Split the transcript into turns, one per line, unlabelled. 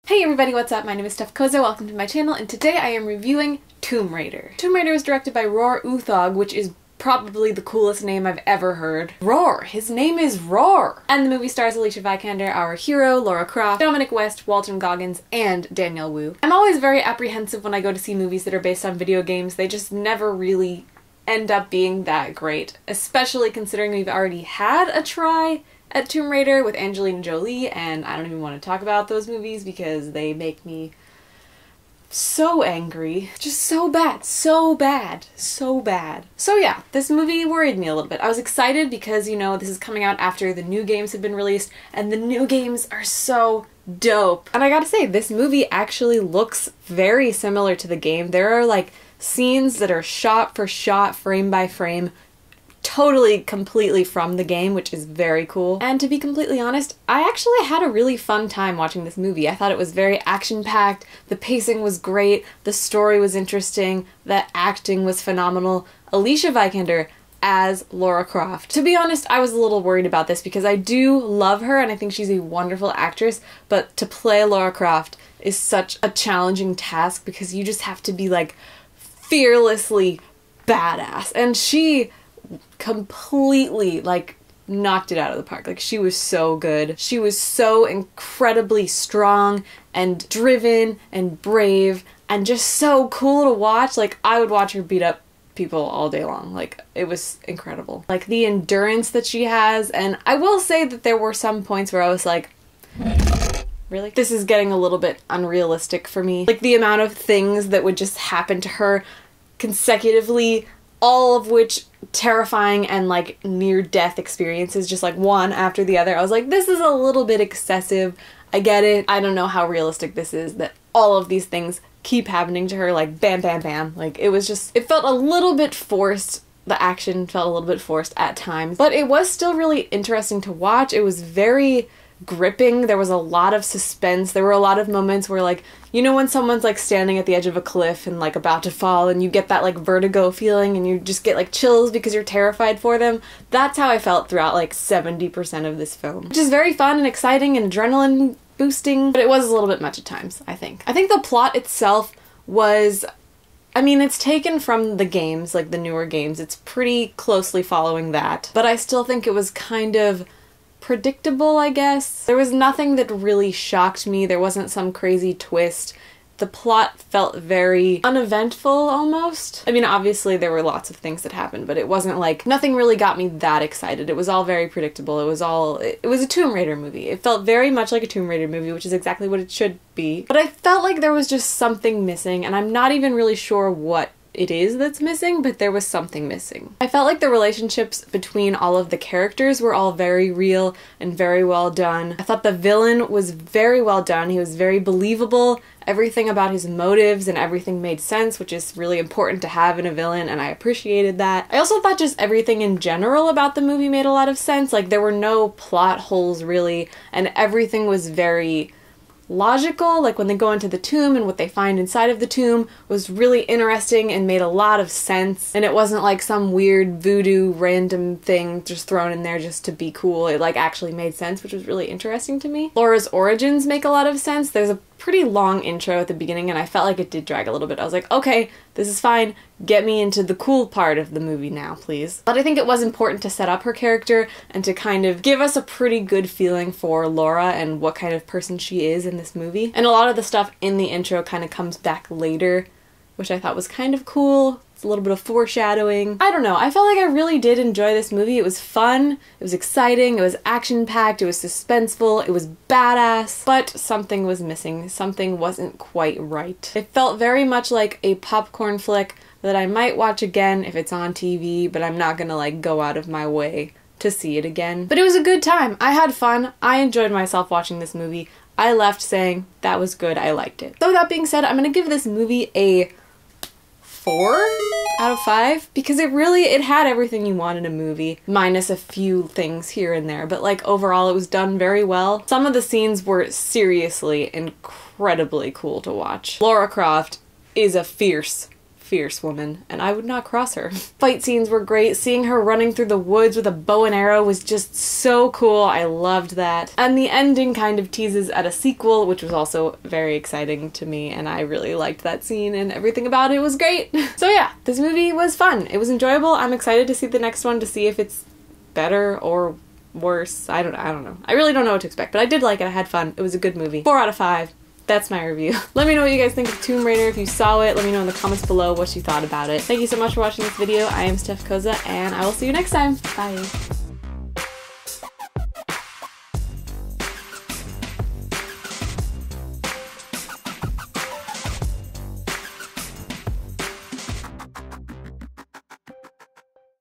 Hey everybody, what's up? My name is Steph Koza, welcome to my channel, and today I am reviewing Tomb Raider. Tomb Raider is directed by Roar Uthaug, which is probably the coolest name I've ever heard. Roar! His name is Roar! And the movie stars Alicia Vikander, our hero, Lara Croft, Dominic West, Walton Goggins, and Danielle Wu. I'm always very apprehensive when I go to see movies that are based on video games. They just never really end up being that great, especially considering we've already had a try at Tomb Raider with Angelina Jolie, and I don't even want to talk about those movies because they make me so angry. Just so bad, so bad, so bad. So yeah, this movie worried me a little bit. I was excited because, you know, this is coming out after the new games have been released, and the new games are so dope. And I gotta say, this movie actually looks very similar to the game. There are like scenes that are shot for shot, frame by frame, totally completely from the game, which is very cool. And to be completely honest, I actually had a really fun time watching this movie. I thought it was very action-packed, the pacing was great, the story was interesting, the acting was phenomenal. Alicia Vikander as Lara Croft. To be honest, I was a little worried about this because I do love her and I think she's a wonderful actress, but to play Lara Croft is such a challenging task because you just have to be like fearlessly badass. And she completely like knocked it out of the park. Like, she was so good. She was so incredibly strong and driven and brave and just so cool to watch. Like, I would watch her beat up people all day long. Like, it was incredible. Like, the endurance that she has. And I will say that there were some points where I was like, really? This is getting a little bit unrealistic for me. Like, the amount of things that would just happen to her consecutively, all of which terrifying and like near-death experiences, just like one after the other. I was like, this is a little bit excessive. I get it. I don't know how realistic this is, that all of these things keep happening to her, like bam, bam, bam. Like, it was just, it felt a little bit forced. The action felt a little bit forced at times, but it was still really interesting to watch. It was very gripping. There was a lot of suspense. There were a lot of moments where, like, you know when someone's like standing at the edge of a cliff and like about to fall and you get that like vertigo feeling and you just get like chills because you're terrified for them? That's how I felt throughout like 70% of this film. Which is very fun and exciting and adrenaline boosting, but it was a little bit much at times, I think. I think the plot itself was, I mean, it's taken from the games, like the newer games. It's pretty closely following that, but I still think it was kind of predictable, I guess. There was nothing that really shocked me. There wasn't some crazy twist. The plot felt very uneventful almost. I mean, obviously there were lots of things that happened, but it wasn't like, nothing really got me that excited. It was all very predictable. It was a Tomb Raider movie. It felt very much like a Tomb Raider movie, which is exactly what it should be. But I felt like there was just something missing, and I'm not even really sure what it is that's missing, but there was something missing. I felt like the relationships between all of the characters were all very real and very well done. I thought the villain was very well done. He was very believable. Everything about his motives and everything made sense, which is really important to have in a villain, and I appreciated that. I also thought just everything in general about the movie made a lot of sense. Like, there were no plot holes really, and everything was very logical. Like, when they go into the tomb and what they find inside of the tomb was really interesting and made a lot of sense, and it wasn't like some weird voodoo random thing just thrown in there just to be cool. It like actually made sense, which was really interesting to me. Laura's origins make a lot of sense. There's a pretty long intro at the beginning and I felt like it did drag a little bit. I was like, okay, this is fine. Get me into the cool part of the movie now, please. But I think it was important to set up her character and to kind of give us a pretty good feeling for Laura and what kind of person she is in this movie. And a lot of the stuff in the intro kind of comes back later, which I thought was kind of cool. It's a little bit of foreshadowing. I don't know, I felt like I really did enjoy this movie. It was fun, it was exciting, it was action-packed, it was suspenseful, it was badass, but something was missing. Something wasn't quite right. It felt very much like a popcorn flick that I might watch again if it's on TV, but I'm not gonna like go out of my way to see it again. But it was a good time. I had fun. I enjoyed myself watching this movie. I left saying that was good, I liked it. So that being said, I'm gonna give this movie a 4 out of 5 because it had everything you want in a movie, minus a few things here and there, but like overall it was done very well. Some of the scenes were seriously incredibly cool to watch. Lara Croft is a fierce fierce woman, and I would not cross her. Fight scenes were great. Seeing her running through the woods with a bow and arrow was just so cool. I loved that. And the ending kind of teases at a sequel, which was also very exciting to me, and I really liked that scene, and everything about it was great. So yeah, this movie was fun. It was enjoyable. I'm excited to see the next one to see if it's better or worse. I don't know. I really don't know what to expect, but I did like it. I had fun. It was a good movie. 4 out of 5. That's my review. Let me know what you guys think of Tomb Raider. If you saw it, let me know in the comments below what you thought about it. Thank you so much for watching this video. I am Steph Koza, and I will see you next time. Bye.